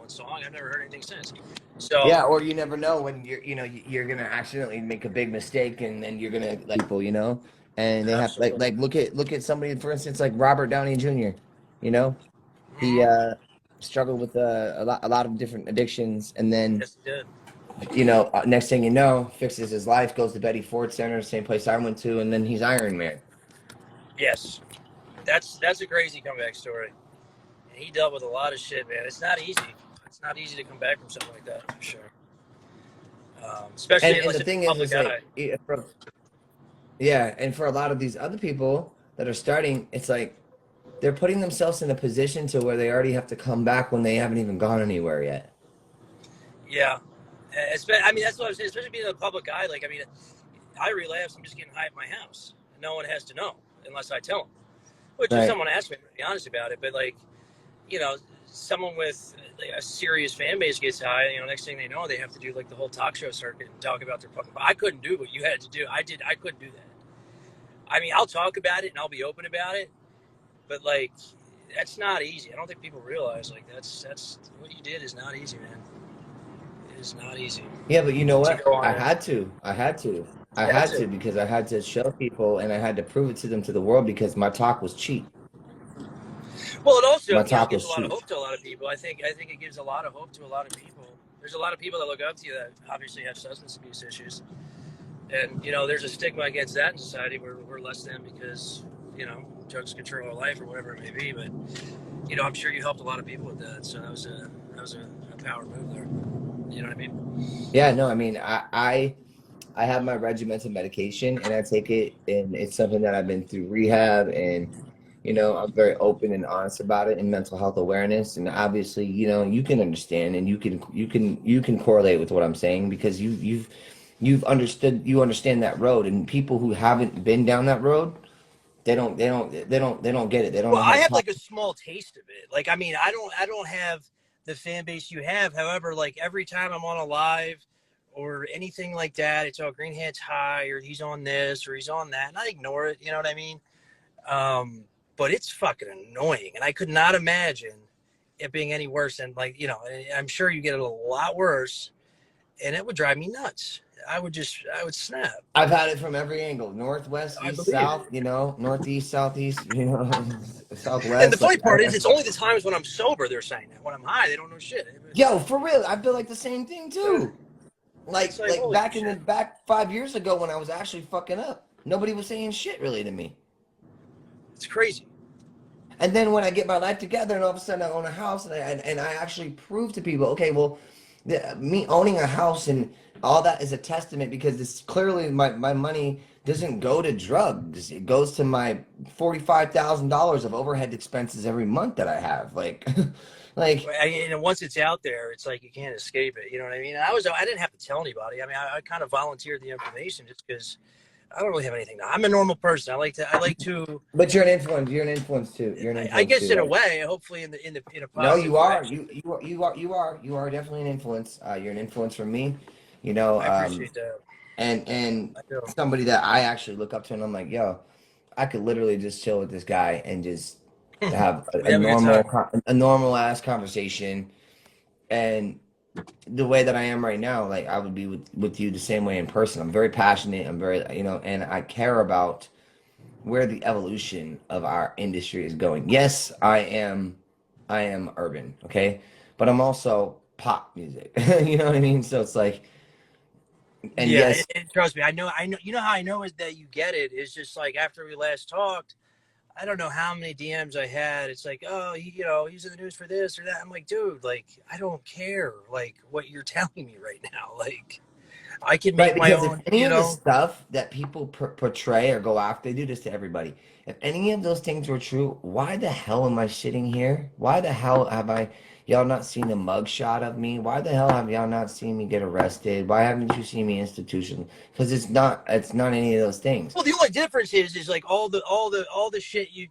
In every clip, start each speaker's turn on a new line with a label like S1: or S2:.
S1: one song. I've never heard anything since. So
S2: Yeah, or you never know when you're gonna accidentally make a big mistake, and then you're gonna like people, and they have
S1: absolutely.
S2: look at somebody, for instance, like Robert Downey Jr. You know, he
S1: Mhm.
S2: struggled with a lot of different addictions, and then
S1: Yes, he did.
S2: next thing you know, fixes his life, goes to Betty Ford Center, same place I went to, and then he's Iron Man.
S1: Yes, that's a crazy comeback story. And he dealt with a lot of shit, man. It's not easy. It's not easy to come back from something like that, for sure. Especially
S2: And
S1: in
S2: and
S1: like
S2: the
S1: such
S2: thing
S1: a
S2: is,
S1: public
S2: like,
S1: eye.
S2: yeah, and for a lot of these other people that are starting, it's like they're putting themselves in a position to where they already have to come back when they haven't even gone anywhere yet.
S1: Yeah. I mean, that's what I was saying. Especially being in the public eye. Like, I mean, I relapse. I'm just getting high at my house. No one has to know unless I tell them. Which, if
S2: Right.
S1: someone asks me, I'm be honest about it. But like, you know, someone with a serious fan base gets high. Next thing they know, they have to do like the whole talk show circuit and talk about their fucking. I couldn't do what you had to do. I couldn't do that. I mean, I'll talk about it and I'll be open about it, but like, that's not easy. I don't think people realize like that's what you did is not easy, man. It is not easy
S2: Yeah, but you know
S1: to
S2: what?
S1: go on
S2: I
S1: there.
S2: had to. I had to. I
S1: You had
S2: had
S1: to.
S2: to because I had to show people and I had to prove it to them, to the world, because my talk was cheap.
S1: Well, it also
S2: My talk
S1: gives
S2: was
S1: a lot of
S2: cheap.
S1: hope to a lot of people. I think it gives a lot of hope to a lot of people. There's a lot of people that look up to you that obviously have substance abuse issues, and there's a stigma against that in society where we're less than because drugs control our life or whatever it may be. But I'm sure you helped a lot of people with that. So that was a power move there. You know what I mean?
S2: Yeah, no, I mean, I have my regimented medication and I take it, and it's something that I've been through rehab, and I'm very open and honest about it, in mental health awareness. And obviously, you can understand, and you can correlate with what I'm saying, because you understand that road, and people who haven't been down that road, they don't get it. They don't
S1: Well,
S2: know how
S1: I
S2: to
S1: have
S2: talk.
S1: like a small taste of it. Like, I mean, I don't have the fan base you have. However, like every time I'm on a live or anything like that, it's all Green Hat's high or he's on this or he's on that, and I ignore it. You know what I mean? Um, but it's fucking annoying, and I could not imagine it being any worse. And like, I'm sure you get it a lot worse, and it would drive me nuts. I would snap.
S2: I've had it from every angle: northwest,
S1: I
S2: east,
S1: believe
S2: south.
S1: it.
S2: Northeast, southeast.
S1: And the
S2: Southwest.
S1: funny part is, it's only the times when I'm sober they're saying that. When I'm high, they don't know shit.
S2: Yo, for real, I feel like the same thing too.
S1: It's like,
S2: Like
S1: holy
S2: back in the
S1: shit.
S2: back 5 years ago, when I was actually fucking up, nobody was saying shit really to me.
S1: It's crazy.
S2: And then when I get my life together, and all of a sudden I own a house, and I actually prove to people, okay, well, me owning a house and all that is a testament, because this clearly my money doesn't go to drugs. It goes to my $45,000 of overhead expenses every month that I have. Like, like
S1: And once it's out there, it's like you can't escape it. You know what I mean? I didn't have to tell anybody. I mean, I kind of volunteered the information just because I don't really have anything. I'm a normal person. I like to.
S2: but you're an influence. You're an influence too. You're an
S1: I
S2: influence
S1: guess
S2: too.
S1: in a
S2: Like,
S1: way, hopefully in a
S2: no,
S1: positive
S2: you are.
S1: direction.
S2: You are definitely an influence. You're an influence for me. You know,
S1: I
S2: um,
S1: appreciate that.
S2: and
S1: I do.
S2: somebody that I actually look up to, and I'm like, yo, I could literally just chill with this guy and just have
S1: We have a good time.
S2: a normal ass conversation. And the way that I am right now, like, I would be with you the same way in person. I'm very passionate. I'm very, and I care about where the evolution of our industry is going. Yes, I am urban, okay? But I'm also pop music. You know what I mean? So it's like, and
S1: Yeah,
S2: yes,
S1: and trust me, I know. I know. You know how I know is that you get it. It's just like after we last talked. I don't know how many DMs I had. It's like, oh, he's in the news for this or that. I'm like, dude, like, I don't care, like, what you're telling me right now. Like, I can
S2: right,
S1: make my
S2: because if
S1: own,
S2: any of the stuff that people portray or go after, they do this to everybody. If any of those things were true, why the hell am I sitting here? Why the hell have y'all not seen a mugshot of me? Why the hell have y'all not seen me get arrested? Why haven't you seen me institutional? Because it's not any of those things.
S1: Well, the only difference is like all the shit you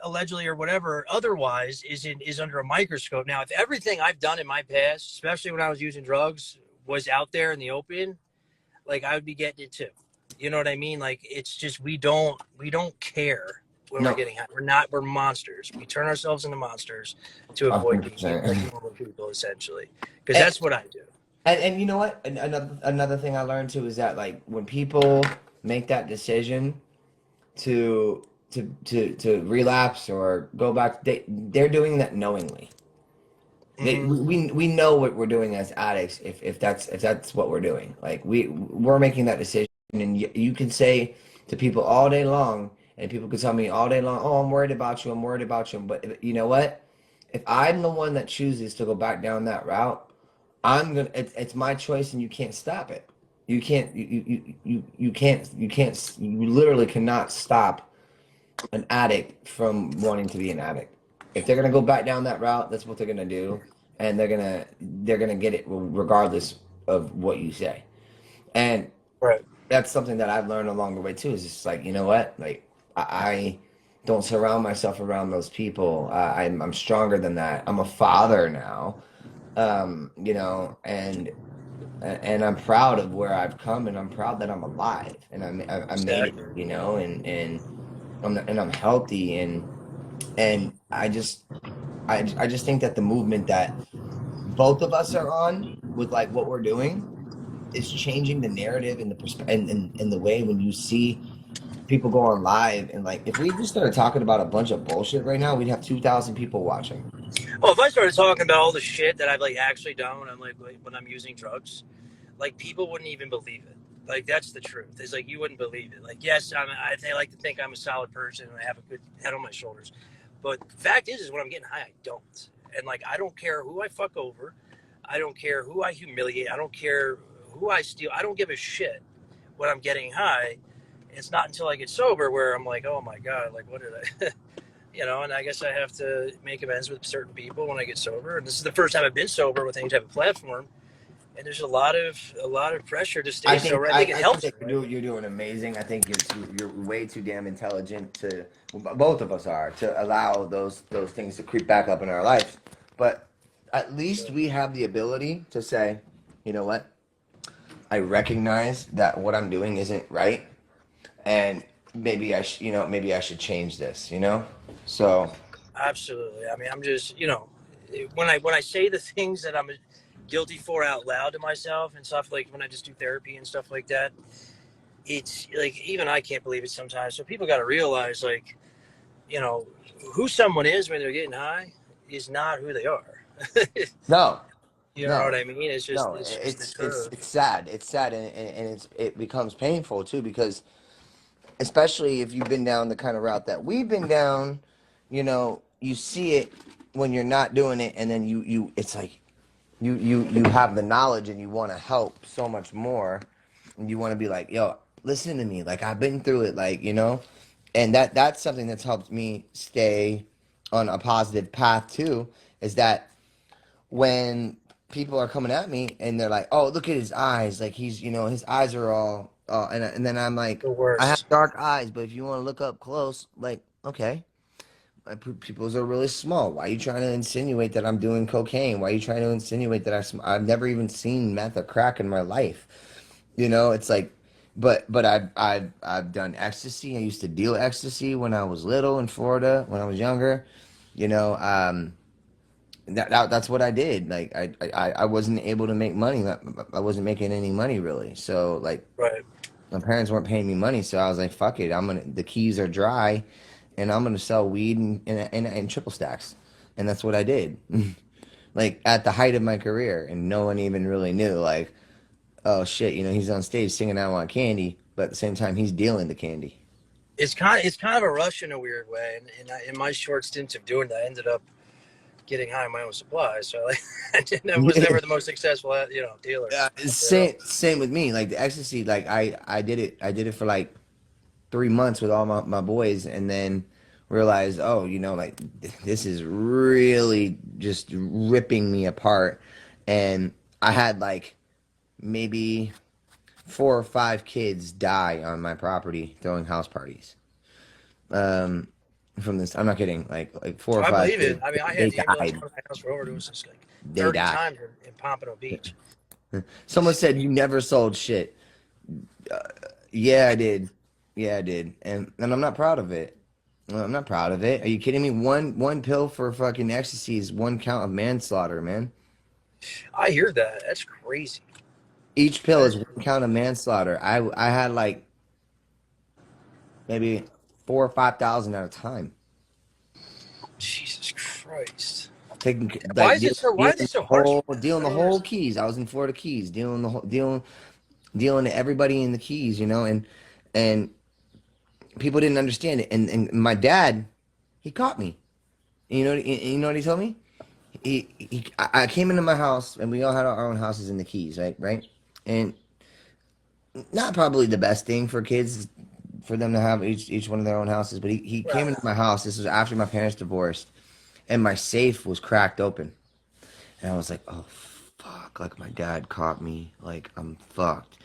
S1: allegedly or whatever otherwise is under a microscope. Now, if everything I've done in my past, especially when I was using drugs, was out there in the open, like I would be getting it too. You know what I mean? Like it's just we don't care. when we're
S2: No,
S1: getting high. We're not. We're monsters. We turn ourselves into monsters to avoid being like
S2: 100%.
S1: normal people, essentially. Because that's what I do.
S2: And you know what? Another thing I learned too is that like when people make that decision to relapse or go back, they're doing that knowingly. We know what we're doing as addicts if that's what we're doing. Like we're making that decision, and you can say to people all day long, and people can tell me all day long, oh, I'm worried about you, I'm worried about you. But you know what? If I'm the one that chooses to go back down that route, it's my choice, and you can't stop it. You can't you literally cannot stop an addict from wanting to be an addict. If they're gonna go back down that route, that's what they're gonna do, and they're gonna get it regardless of what you say. And
S1: Right.
S2: that's something that I've learned along the way too. Is just like, you know what, like I don't surround myself around those people. I'm stronger than that. I'm a father now, you know, and I'm proud of where I've come, and I'm proud that I'm alive, and I made it,
S1: Exactly.
S2: you know, and I'm healthy, and I just think that the movement that both of us are on with like what we're doing is changing the narrative and the and the way when you see people go on live, and like if we just started talking about a bunch of bullshit right now, we'd have 2,000 people watching.
S1: Well, if I started talking about all the shit that I've like actually done when I'm like when I'm using drugs, like people wouldn't even believe it. Like that's the truth. It's like you wouldn't believe it. Like yes, I like to think I'm a solid person and I have a good head on my shoulders, but the fact is when I'm getting high, I don't. And like I don't care who I fuck over, I don't care who I humiliate, I don't care who I steal. I don't give a shit when I'm getting high. It's not until I get sober where I'm like, oh my god, like what did I, you know? And I guess I have to make amends with certain people when I get sober. And this is the first time I've been sober with any type of platform. And there's a lot of pressure to stay sober. I think it
S2: I think
S1: helps,
S2: that
S1: right?
S2: you're doing amazing. I think you're way too damn intelligent to, both of us are, to allow those things to creep back up in our life. But at least we have the ability to say, you know what? I recognize that what I'm doing isn't right, and maybe I should change this. So
S1: Absolutely. I mean, I'm just, when I say the things that I'm guilty for out loud to myself and stuff, like when I just do therapy and stuff like that, it's like even I can't believe it sometimes. So people got to realize, like, you know, who someone is when they're getting high is not who they are.
S2: no,
S1: You know what
S2: no,
S1: I mean?
S2: no.
S1: It's just the
S2: It's
S1: truth.
S2: it's sad. It's sad, and it becomes painful too, because especially if you've been down the kind of route that we've been down, you see it when you're not doing it, and then it's like you have the knowledge, and you want to help so much more, and you want to be like, yo, listen to me, like I've been through it, like, and that's something that's helped me stay on a positive path too, is that when people are coming at me and they're like, "Oh, look at his eyes! Like he's, his eyes are all," and then I'm like,
S1: The
S2: "I have
S1: worst.
S2: dark eyes, but if you want to look up close, like, okay, my pupils are really small. Why are you trying to insinuate that I'm doing cocaine? Why are you trying to insinuate that I've never even seen meth or crack in my life? It's like, but I've done ecstasy. I used to deal ecstasy when I was little in Florida when I was younger. You know, that's what I did. Like I wasn't able to make money. I wasn't making any money really. So like
S1: Right.
S2: my parents weren't paying me money. So I was like, fuck it. The keys are dry, and I'm gonna sell weed and triple stacks, and that's what I did. Like at the height of my career, and no one even really knew. Like, oh shit, he's on stage singing "I Want Candy," but at the same time he's dealing the candy.
S1: It's kind of a rush in a weird way. And in my short stint of doing that, I ended up getting high on my own supply. So like, I was never the most successful, dealer. You know?
S2: Same with me. Like the ecstasy, like I did it for like 3 months with all my boys, and then realized, oh, like this is really just ripping me apart. And I had like maybe 4 or 5 kids die on my property throwing house parties. Um, from this, I'm not kidding. Like four or
S1: I
S2: five
S1: believe it.
S2: kids,
S1: I mean, I had
S2: they
S1: the ambulance
S2: died.
S1: come to my house for overdoses like
S2: They
S1: 30
S2: died.
S1: times in Pompano Beach.
S2: Someone said you never sold shit. Uh, yeah, I did. Yeah, I did, and I'm not proud of it. Well, I'm not proud of it. Are you kidding me? One pill for fucking ecstasy is 1 count of manslaughter, man.
S1: I hear that. That's crazy.
S2: Each pill
S1: That
S2: is
S1: is
S2: 1 count of manslaughter. I had like maybe 4 or 5 thousand at a time.
S1: Jesus Christ.
S2: Taking
S1: Why
S2: like
S1: is it so? Why are they so harsh with that?
S2: dealing
S1: I
S2: the
S1: don't
S2: whole
S1: understand.
S2: Keys. I was in Florida Keys, dealing the whole dealing to everybody in the Keys, and people didn't understand it. And my dad, he caught me. You know what he told me? I came into my house, and we all had our own houses in the Keys, right? And not probably the best thing for kids for them to have each one of their own houses, but he came
S1: Right.
S2: into my house. This was after my parents divorced, and my safe was cracked open. And I was like, oh, fuck. Like, my dad caught me. Like, I'm fucked.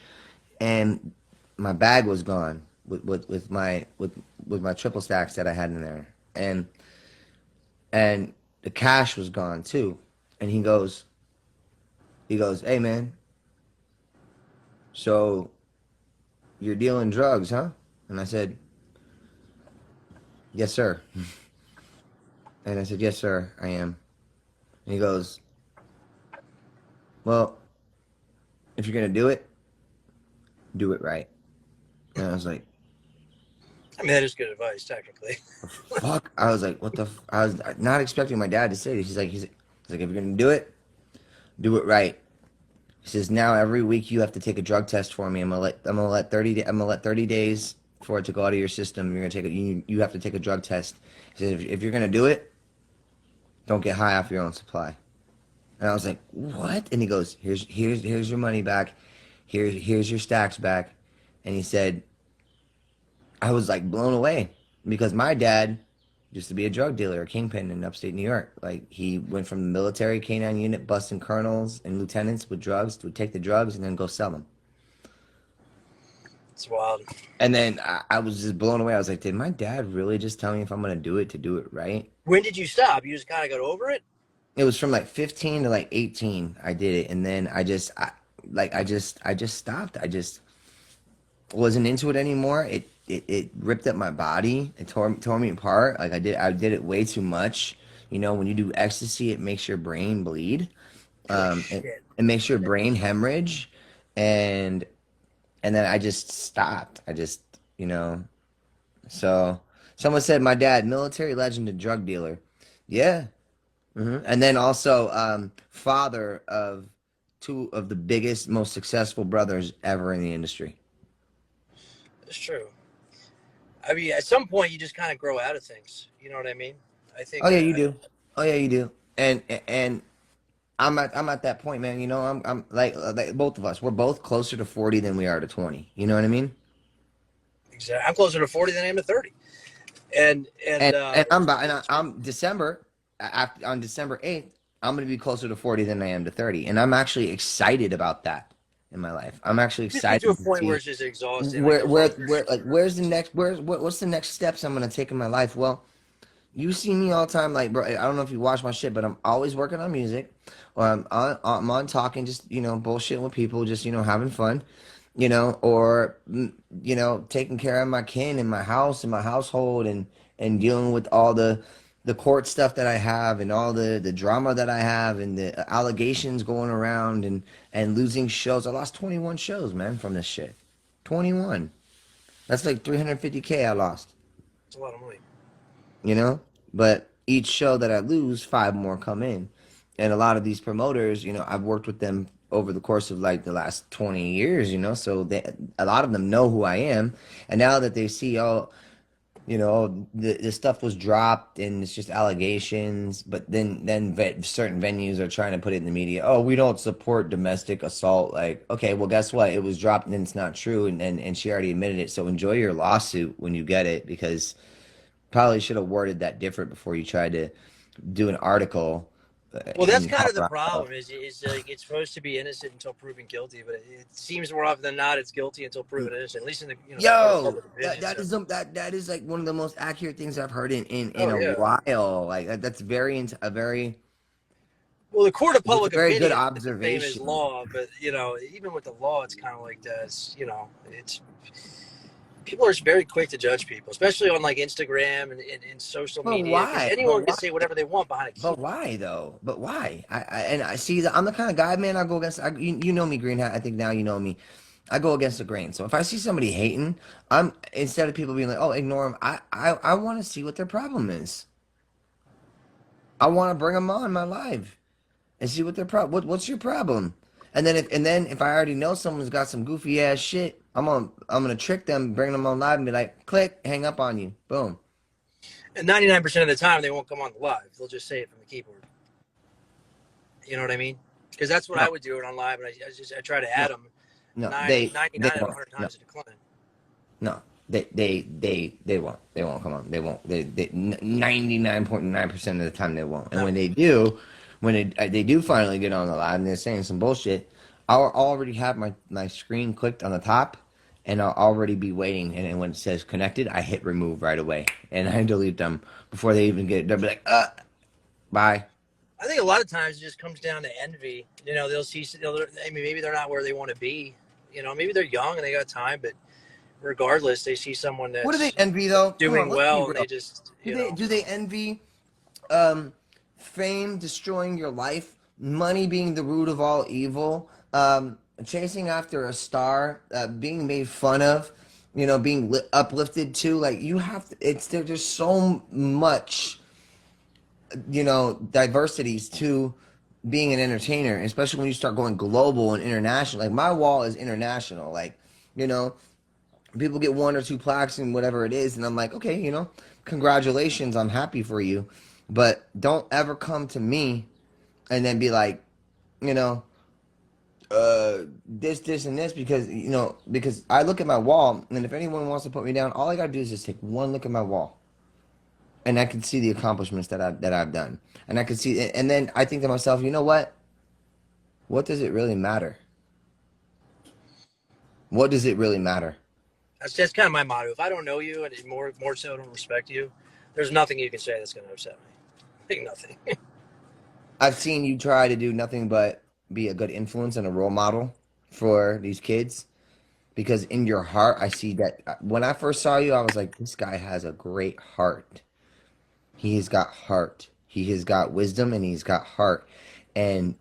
S2: And my bag was gone with my triple stacks that I had in there. And the cash was gone too. And he goes, hey, man, so you're dealing drugs, huh? And I said, yes, sir. And I said, yes, sir, I am. And he goes, well, if you're going to do it right. And I was like,
S1: I mean, that is good advice, technically.
S2: fuck. I was like, what the? I was not expecting my dad to say this. He's like, if you're gonna do it right. He says now every week you have to take a drug test for me. I'm gonna let 30 days for it to go out of your system. You're gonna take you have to take a drug test. He says if you're gonna do it, don't get high off your own supply. And I was like, what? And he goes, here's your money back. Here's your stacks back. And he said, I was like blown away because my dad used to be a drug dealer, a kingpin in upstate New York. Like he went from the military K-9 unit, busting colonels and lieutenants with drugs, would take the drugs and then go sell them.
S1: It's wild.
S2: And then I was just blown away. I was like, did my dad really just tell me if I'm gonna do it to do it right?
S1: When did you stop? You just kind of got over it?
S2: It was from like 15 to like 18. I did it, and then I just stopped. I just wasn't into it anymore. It ripped up my body. It tore me apart. Like I did it way too much. When you do ecstasy, it makes your brain bleed.
S1: Oh,
S2: It,
S1: shit.
S2: it makes your brain hemorrhage, and then I just stopped. So someone said my dad, military legend and drug dealer. Yeah. And then also father of two of the biggest, most successful brothers ever in the industry.
S1: It's true. I mean, at some point, you just kind of grow out of things. You know what I mean? I
S2: Oh
S1: think.
S2: yeah, you do. Oh yeah, you do. And I'm at that point, man. I'm like both of us. We're both closer to 40 than we are to 20. You know what I mean?
S1: Exactly. I'm closer to 40 than I am to 30. And
S2: And I'm December on December 8th, I'm gonna be closer to 40 than I am to 30. And I'm actually excited about that in my life. I'm actually
S1: just get to a
S2: excited to
S1: point where
S2: see
S1: it's just exhausting. Like
S2: where's the next what's the next steps I'm gonna take in my life. Well, you see me all the time, like, bro. I don't know if you watch my shit, but I'm always working on music, or I'm on talking, just bullshitting with people, just having fun, or taking care of my kin and my house and my household, and dealing with all the court stuff that I have, and all the drama that I have, and the allegations going around, and losing shows. I lost 21 shows, man, from this shit. 21. That's like 350K I lost.
S1: it's a lot of money.
S2: you know. But each show that I lose, five more come in, and a lot of these promoters, I've worked with them over the course of like the last 20 years, so a lot of them know who I am, and now that they see, oh, the stuff was dropped and it's just allegations, but then certain venues are trying to put it in the media. Oh, we don't support domestic assault. Like, okay, well, guess what? It was dropped and it's not true, and she already admitted it. So enjoy your lawsuit when you get it, because probably should have worded that different before you tried to do an article.
S1: Well, that's
S2: And
S1: kind
S2: help
S1: of the
S2: her out.
S1: problem. Is like it's supposed to be innocent until proven guilty, but it seems more often than not it's guilty until proven innocent. At least in the court of
S2: Yo,
S1: public opinion.
S2: that is like one of the most accurate things I've heard in
S1: Oh
S2: a
S1: yeah.
S2: while. Like that's a very
S1: Well, the court of
S2: it's a
S1: public
S2: very good
S1: opinion is the same as
S2: observation.
S1: law, but even with the law, it's kind of like that. It's People are very quick to judge people, especially on like Instagram and social
S2: But
S1: media, because
S2: why? But
S1: anyone can
S2: why?
S1: say whatever they want behind a
S2: But
S1: keyboard.
S2: why though? But why? And I see. I'm the kind of guy, man. I go against. You know me, Green Hat. I think now you know me. I go against the grain. So if I see somebody hating, I'm instead of people being like, "Oh, ignore them," I want to see what their problem is. I want to bring them on my live and see what their problem. What's your problem? And then if I already know someone's got some goofy ass shit, I'm gonna trick them, bring them on live, and be like, "Click, hang up on you, boom."
S1: And 99% of the time, they won't come on the live. They'll just say it from the keyboard. You know what I mean? Because that's what
S2: No,
S1: I would do it on live, and I try to
S2: no,
S1: add them.
S2: no.
S1: Nine,
S2: They
S1: 99 out of
S2: won't.
S1: 100
S2: No.
S1: times to decline.
S2: No, they won't. They won't come on. They won't. 99.9% of the time they won't. And
S1: No.
S2: when they do, when they do finally get on the live and they're saying some bullshit, I'll already have my screen clicked on the top, and I'll already be waiting. And then when it says connected, I hit remove right away, and I delete them before they even get. They'll be like, bye.
S1: I think a lot of times it just comes down to envy. You know, I mean, maybe they're not where they want to be. You know, maybe they're young and they got time, but regardless, they see someone
S2: What do they
S1: that's
S2: envy though? Come on,
S1: doing
S2: let's be
S1: well and they
S2: real.
S1: just,
S2: Do
S1: you
S2: they
S1: know,
S2: do they envy um, fame destroying your life, money being the root of all evil, chasing after a star, being made fun of, being uplifted too. Like you have to, there's so much, diversities to being an entertainer, especially when you start going global and international. Like my wall is international. Like, you know, people get one or two plaques and whatever it is, and I'm like, okay, congratulations, I'm happy for you, but don't ever come to me and then be like, you know this and this, because I look at my wall, and if anyone wants to put me down, all I gotta do is just take one look at my wall, and I can see the accomplishments that I've done, and I can see, and then I think to myself, you know what does it really matter? What does it really matter?
S1: that's kind of my motto. If I don't know you and more so don't respect you, there's nothing you can say that's going to upset me. Like nothing.
S2: I've seen you try to do nothing but be a good influence and a role model for these kids, because in your heart, I see that when I first saw you, I was like, this guy has a great heart. He has got heart. He has got wisdom and he's got heart. And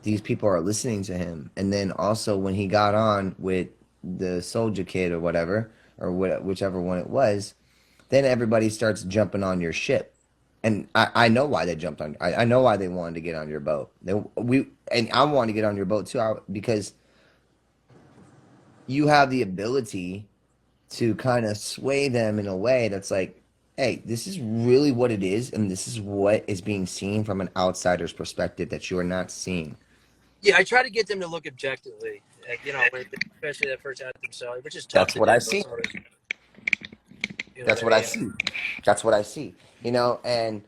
S2: these people are listening to him. And then also when he got on with the Soldier Kid or whatever, or whichever one it was, then everybody starts jumping on your ship. And I know why they jumped on. I know why they wanted to get on your boat. And I wanted to get on your boat too, because you have the ability to kind of sway them in a way that's like, hey, this is really what it is, and this is what is being seen from an outsider's perspective that you're not seeing.
S1: Yeah, I try to get them to look objectively, especially that first out themselves, which is tough
S2: That's
S1: to
S2: what
S1: do.
S2: I
S1: It's
S2: see.
S1: sort of, you know
S2: That's
S1: what I
S2: what I
S1: mean?
S2: see. That's what I see. And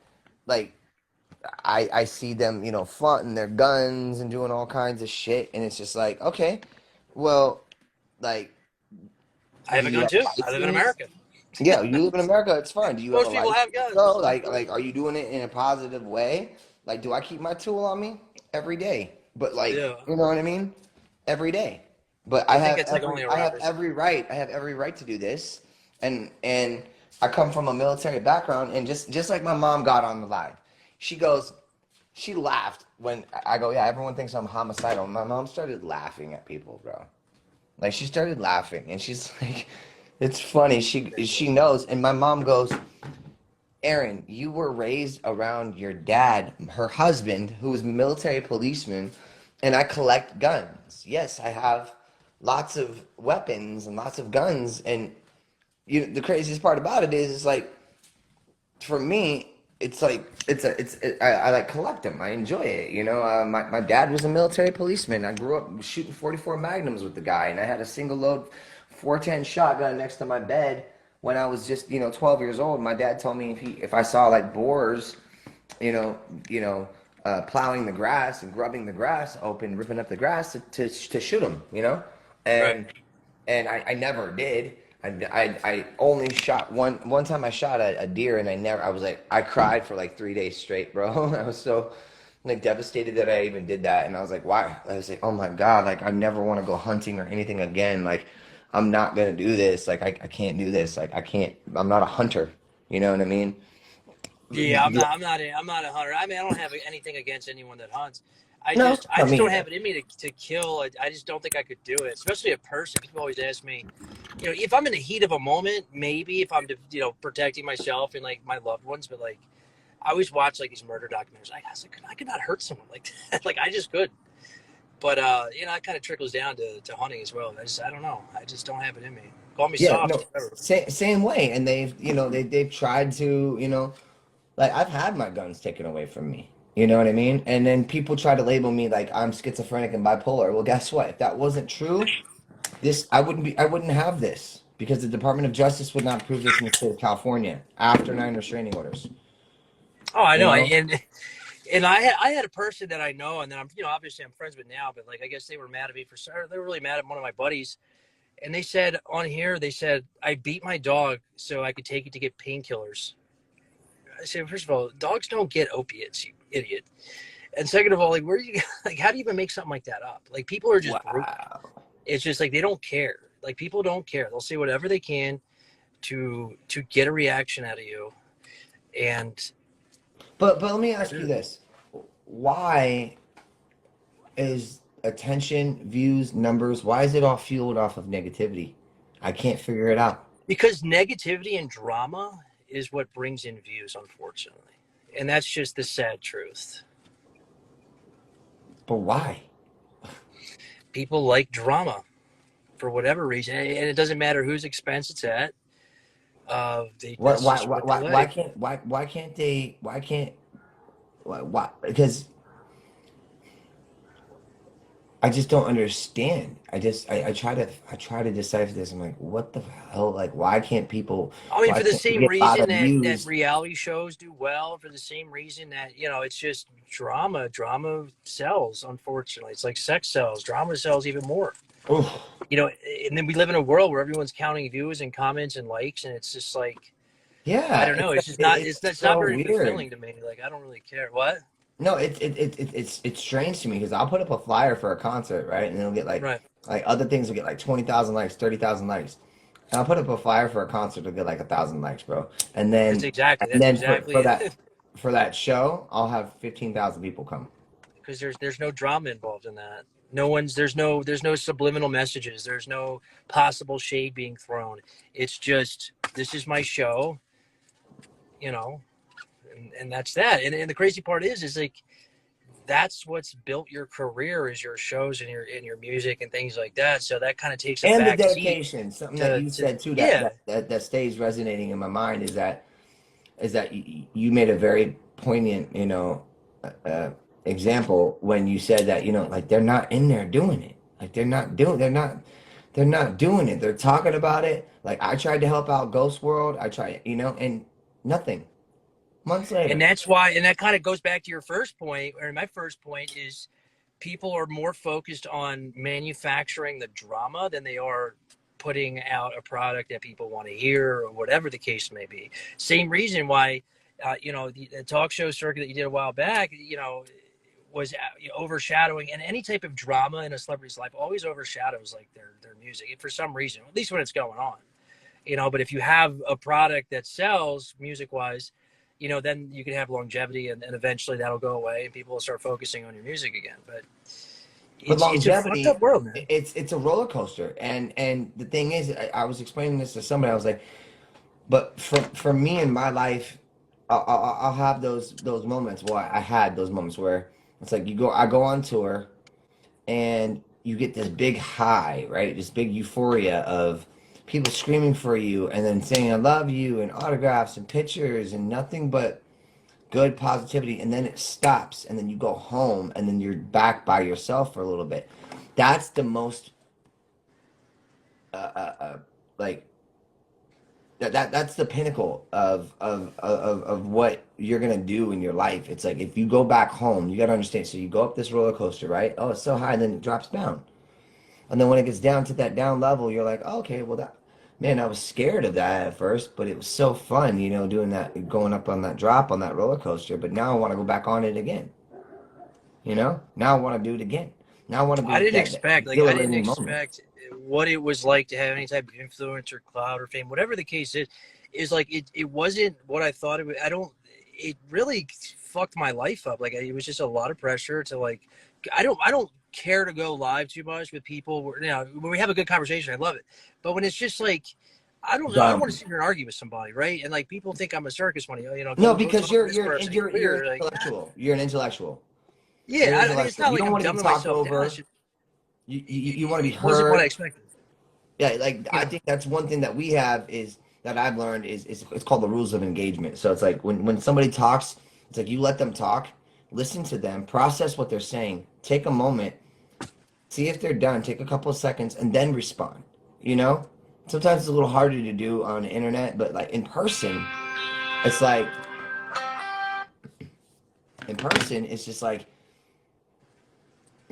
S2: like I see them, flaunting their guns and doing all kinds of shit, and it's just like, okay, well, like,
S1: I have
S2: do
S1: a
S2: you
S1: gun
S2: have
S1: too.
S2: a
S1: I live in
S2: license?
S1: America.
S2: Yeah, you live in America, it's fine. Do you have a
S1: Most people
S2: license
S1: have guns.
S2: though? Like, are you doing it in a positive way? Like, do I keep my tool on me every day? But like,
S1: Yeah.
S2: you know what I mean? Every day. But
S1: I think it's like only a
S2: I have
S1: rapper's.
S2: every right. I have every right to do this. And I come from a military background, and just like my mom got on the live, she goes, she laughed when I go, yeah, everyone thinks I'm homicidal. My mom started laughing at people, bro. Like she started laughing, and she's like, "It's funny." She knows, and my mom goes, "Aaron, you were raised around your dad, her husband, who was a military policeman, and I collect guns. Yes, I have lots of weapons and lots of guns, and the craziest part about it is like, for me, it's like I like collect them. I enjoy it. My dad was a military policeman. I grew up shooting 44 Magnums with the guy, and I had a single load 410 shotgun next to my bed when I was just 12 years old. My dad told me if I saw like boars, you know you know plowing the grass and grubbing the grass open, ripping up the grass to shoot them.
S1: Right.
S2: And I never did. I only shot one time. I shot a deer, and I cried for like 3 days straight, bro. I was so like devastated that I even did that, and I was like, why? I was like, oh my god, like I never want to go hunting or anything again. Like I'm not gonna do this. Like I can't do this. Like I can't. I'm not a hunter. You know what I mean?
S1: Yeah, I'm not a hunter. I mean, I don't have anything against anyone that hunts.
S2: No,
S1: I
S2: not
S1: just
S2: me
S1: don't
S2: either.
S1: have it in me to kill. I just don't think I could do it, especially a person. People always ask me, you know, if I'm in the heat of a moment, maybe if I'm, you know, protecting myself and like my loved ones, but like I always watch like these murder documentaries. I was like, I could not hurt someone like that. Like I just could. But you know, it kind of trickles down to hunting as well. I don't know. I just don't have it in me. Call me
S2: Yeah,
S1: soft,
S2: no,
S1: whatever.
S2: same way. And they've tried to, like I've had my guns taken away from me. You know what I mean? And then people try to label me like I'm schizophrenic and bipolar. Well, guess what? If that wasn't true, I wouldn't have this because the Department of Justice would not approve this in the state of California after 9 restraining orders.
S1: Oh, I
S2: You
S1: know.
S2: know?
S1: And I had a person that I know, and then I'm, you know, obviously I'm friends with now, but like I guess they were mad at me they were really mad at one of my buddies, and they said on here, they said I beat my dog so I could take it to get painkillers. I said, first of all, dogs don't get opiates, you idiot. And second of all, like where do you like how do you even make something like that up? Like people are just brutal.
S2: Wow.
S1: It's just like they don't care. Like people don't care. They'll say whatever they can to get a reaction out of you, and
S2: But let me ask you this. Why is attention, views, numbers, why is it all fueled off of negativity? I can't figure it out.
S1: because negativity and drama is what brings in views, unfortunately, and that's just the sad truth.
S2: But why?
S1: People like drama for whatever reason, and it doesn't matter whose expense it's at.
S2: Why
S1: That's
S2: why
S1: just
S2: why
S1: what they
S2: why, why
S1: like.
S2: can't why can't they why because I just don't understand. I try to decipher this. I'm like, what the hell? Like,
S1: I mean,
S2: why
S1: for the
S2: can't we
S1: same
S2: get a lot
S1: reason
S2: of
S1: that
S2: views?
S1: reality shows do well, for the same reason that, you know, it's just drama. Drama sells, unfortunately. It's like sex sells. Drama sells even more.
S2: Oof.
S1: You know, and then we live in a world where everyone's counting views and comments and likes, and it's just like I
S2: Yeah,
S1: don't know. It's just not.
S2: it's
S1: That's not
S2: so
S1: very
S2: weird.
S1: fulfilling to me. Like I don't really care. What?
S2: No, it's strange to me because I'll put up a flyer for a concert, right? And it'll get
S1: Right.
S2: like other things will get like 20,000 likes, 30,000 likes. And I'll put up a flyer for a concert to get like 1,000 likes, bro. And
S1: That's
S2: then
S1: exactly.
S2: and
S1: That's
S2: then
S1: exactly it.
S2: for that show, I'll have 15,000 people come.
S1: Because there's no drama involved in that. No one's there's no subliminal messages. There's no possible shade being thrown. It's just this is my show, you know, and that's that. And the crazy part is like that's what's built your career is your shows and your music and things like that. So that kind of takes a
S2: And the
S1: back seat
S2: dedication, something that you
S1: to
S2: said too,
S1: yeah.
S2: that stays resonating in my mind is that you made a very poignant, uh, example when you said that, like they're not in there doing it. Like they're not doing it. They're talking about it. Like I tried to help out Ghost World. I tried, and nothing. Months
S1: And
S2: later.
S1: that's why, and that kind of goes back to your first point, or my first point is people are more focused on manufacturing the drama than they are putting out a product that people want to hear or whatever the case may be. Same reason why, you know, the talk show circuit that you did a while back, you know, was overshadowing, and any type of drama in a celebrity's life always overshadows like their music for some reason, at least when it's going on, you know. But if you have a product that sells music wise, you know, then you can have longevity, and eventually that'll go away and people will start focusing on your music again. But
S2: But
S1: it's a fucked up
S2: longevity,
S1: world, man.
S2: it's a roller coaster. And the thing is, I was explaining this to somebody. I was like, but for me in my life, I'll have those moments. Well, I had those moments where it's like I go on tour, and you get this big high, right? This big euphoria of people screaming for you, and then saying I love you, and autographs and pictures, and nothing but good positivity. And then it stops, and then you go home, and then you're back by yourself for a little bit. That's the most like that's the pinnacle of what you're gonna do in your life. It's like if you go back home, you gotta understand. So you go up this roller coaster, right? Oh, it's so high, and then it drops down. And then when it gets down to that down level, you're like, oh, okay, well that man, I was scared of that at first, but it was so fun, doing that, going up on that drop on that roller coaster. But now I want to go back on it again. Now I want to do it again. Now I want to
S1: I
S2: be
S1: didn't
S2: that
S1: expect, like, I didn't
S2: exhilarating moment.
S1: expect what it was like to have any type of influence or clout or fame, whatever the case is like, it wasn't what I thought it would. It really fucked my life up. Like, it was just a lot of pressure to, like, I don't care to go live too much with people. When we have a good conversation, I love it. But when it's just like, I don't know, I don't want to sit here and argue with somebody, right? And like, people think I'm a circus money,
S2: No,
S1: go
S2: because
S1: talk to this person.
S2: you're an
S1: Weird. Like,
S2: intellectual. You're an intellectual. You're
S1: yeah,
S2: an
S1: I mean, it's
S2: intellectual.
S1: not
S2: You
S1: like
S2: don't
S1: I'm
S2: want to be
S1: dumbing
S2: talked
S1: myself down.
S2: over. You want to be
S1: It wasn't what I
S2: heard.
S1: expected.
S2: Yeah, like
S1: You
S2: I
S1: know,
S2: think that's one thing that we have is that I've learned is it's called the rules of engagement. So it's like when somebody talks, it's like you let them talk, listen to them, process what they're saying, take a moment, see if they're done, take a couple of seconds, and then respond. You know, sometimes it's a little harder to do on the internet, but like in person, it's like in person, it's just like